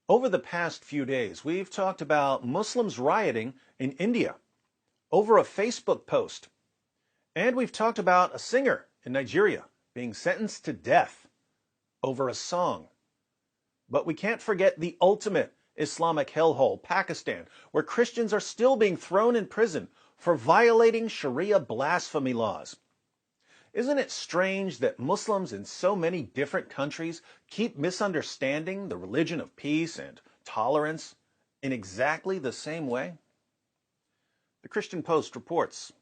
Over the past few days, we've talked about Muslims rioting in India over a Facebook post. And we've talked about a singer in Nigeria being sentenced to death over a song. But we can't forget the ultimate Islamic hellhole, Pakistan, where Christians are still being thrown in prison for violating Sharia blasphemy laws. Isn't it strange that Muslims in so many different countries keep misunderstanding the religion of peace and tolerance in exactly the same way? The Christian Post reports,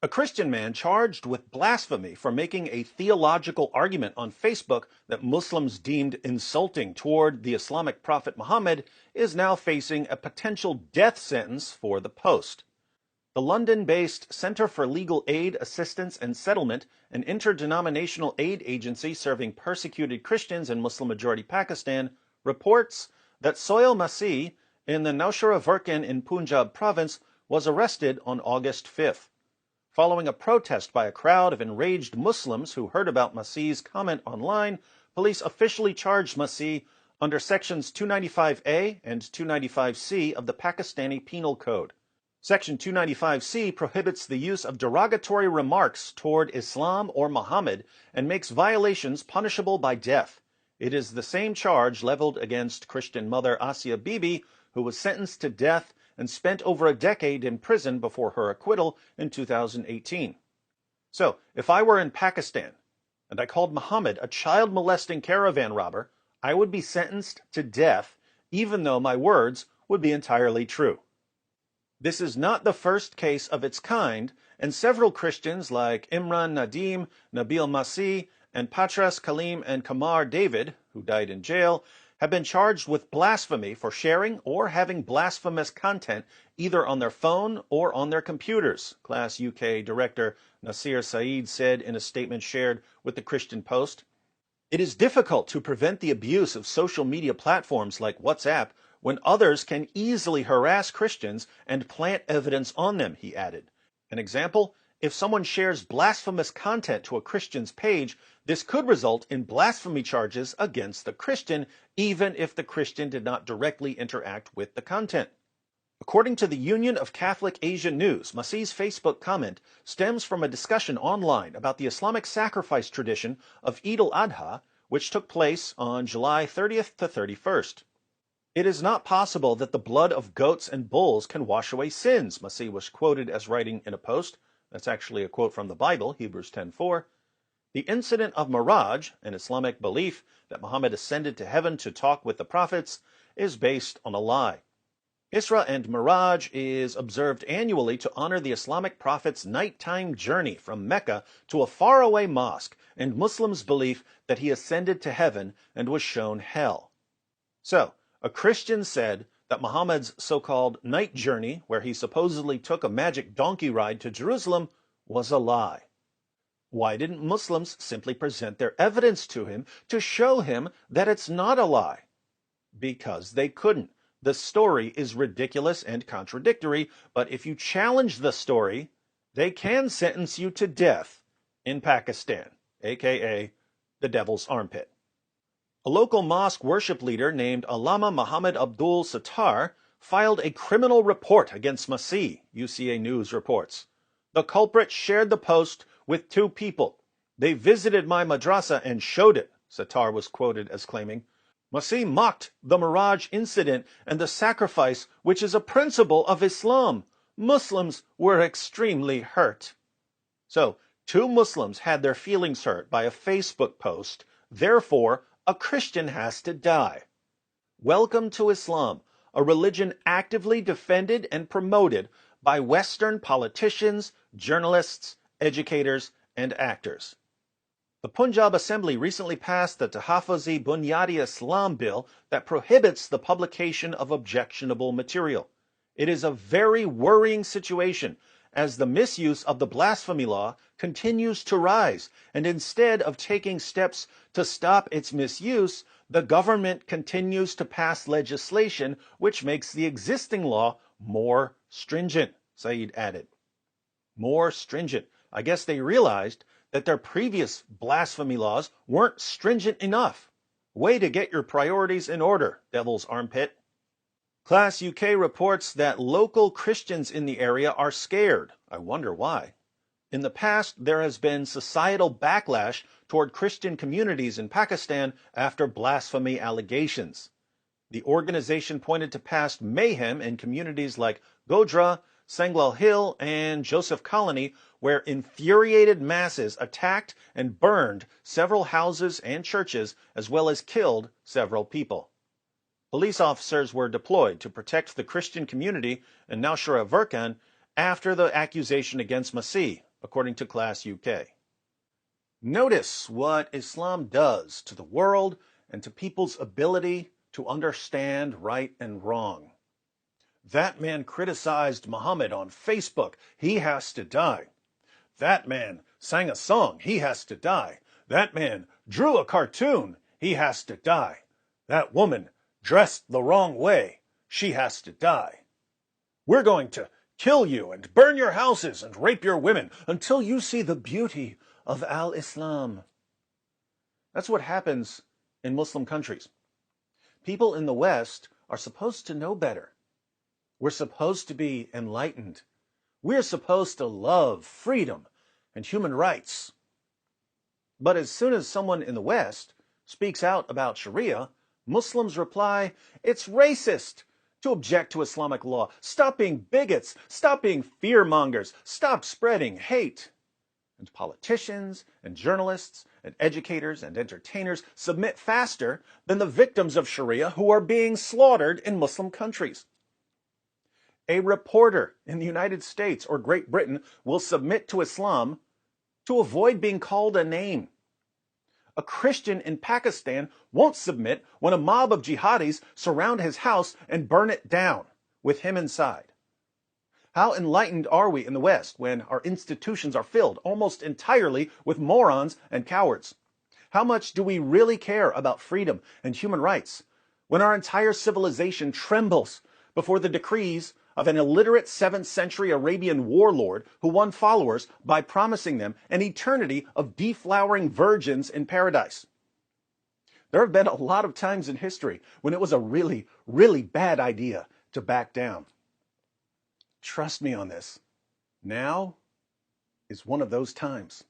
a Christian man charged with blasphemy for making a theological argument on Facebook that Muslims deemed insulting toward the Islamic prophet Muhammad is now facing a potential death sentence for the post. The London-based Center for Legal Aid, Assistance and Settlement, an interdenominational aid agency serving persecuted Christians in Muslim-majority Pakistan, reports that Sohail Masih in the Nowshera Virken in Punjab province was arrested on August 5th. Following a protest by a crowd of enraged Muslims who heard about Masih's comment online, police officially charged Masih under sections 295A and 295C of the Pakistani Penal Code. Section 295C prohibits the use of derogatory remarks toward Islam or Muhammad and makes violations punishable by death. It is the same charge leveled against Christian mother Asia Bibi, who was sentenced to death and spent over a decade in prison before her acquittal in 2018. So, if I were in Pakistan and I called Muhammad a child-molesting caravan robber, I would be sentenced to death even though my words would be entirely true. This is not the first case of its kind, and several Christians like Imran Nadim, Nabil Masih, and Patras Kalim and Kamar David, who died in jail, have been charged with blasphemy for sharing or having blasphemous content either on their phone or on their computers, Class UK Director Nasir Saeed said in a statement shared with the Christian Post. It is difficult to prevent the abuse of social media platforms like WhatsApp when others can easily harass Christians and plant evidence on them, he added. An example, if someone shares blasphemous content to a Christian's page, this could result in blasphemy charges against the Christian, even if the Christian did not directly interact with the content. According to the Union of Catholic Asia News, Masih's Facebook comment stems from a discussion online about the Islamic sacrifice tradition of Eid al-Adha, which took place on July 30th to 31st. It is not possible that the blood of goats and bulls can wash away sins, Masih was quoted as writing in a post. That's actually a quote from the Bible, Hebrews 10:4. The incident of Miraj, an Islamic belief that Muhammad ascended to heaven to talk with the prophets, is based on a lie. Isra and Miraj is observed annually to honor the Islamic prophet's nighttime journey from Mecca to a faraway mosque and Muslims' belief that he ascended to heaven and was shown hell. So, a Christian said that Muhammad's so-called night journey, where he supposedly took a magic donkey ride to Jerusalem, was a lie. Why didn't Muslims simply present their evidence to him to show him that it's not a lie? Because they couldn't. The story is ridiculous and contradictory, but if you challenge the story, they can sentence you to death in Pakistan, aka the devil's armpit. A local mosque worship leader named Allama Muhammad Abdul Sattar filed a criminal report against Masih, UCA News reports. The culprit shared the post with two people. They visited my madrasa and showed it, Sattar was quoted as claiming. Masih mocked the Miraj incident and the sacrifice, which is a principle of Islam. Muslims were extremely hurt. So, two Muslims had their feelings hurt by a Facebook post. Therefore, a Christian has to die. Welcome to Islam, a religion actively defended and promoted by Western politicians, journalists, educators, and actors. The Punjab Assembly recently passed the Tahaffuzi Bunyadi Islam bill that prohibits the publication of objectionable material. It is a very worrying situation as the misuse of the blasphemy law continues to rise, and instead of taking steps to stop its misuse, the government continues to pass legislation which makes the existing law more stringent, Saeed added. More stringent. I guess they realized that their previous blasphemy laws weren't stringent enough. Way to get your priorities in order, Devil's Armpit. Class UK reports that local Christians in the area are scared. I wonder why. In the past, there has been societal backlash toward Christian communities in Pakistan after blasphemy allegations. The organization pointed to past mayhem in communities like Godhra, Sangwell Hill, and Joseph Colony, where infuriated masses attacked and burned several houses and churches, as well as killed several people. Police officers were deployed to protect the Christian community in Nowshera Verkan after the accusation against Masih, according to Class UK. Notice what Islam does to the world and to people's ability to understand right and wrong. That man criticized Muhammad on Facebook. He has to die. That man sang a song. He has to die. That man drew a cartoon. He has to die. That woman dressed the wrong way. She has to die. We're going to kill you and burn your houses and rape your women until you see the beauty of al-Islam. That's what happens in Muslim countries. People in the West are supposed to know better. We're supposed to be enlightened. We're supposed to love freedom and human rights. But as soon as someone in the West speaks out about Sharia, Muslims reply, it's racist to object to Islamic law. Stop being bigots. Stop being fear-mongers. Stop spreading hate. And politicians and journalists and educators and entertainers submit faster than the victims of Sharia who are being slaughtered in Muslim countries. A reporter in the United States or Great Britain will submit to Islam to avoid being called a name. A Christian in Pakistan won't submit when a mob of jihadis surround his house and burn it down with him inside. How enlightened are we in the West when our institutions are filled almost entirely with morons and cowards? How much do we really care about freedom and human rights when our entire civilization trembles before the decrees of an illiterate 7th century Arabian warlord who won followers by promising them an eternity of deflowering virgins in paradise? There have been a lot of times in history when it was a really, really bad idea to back down. Trust me on this. Now is one of those times.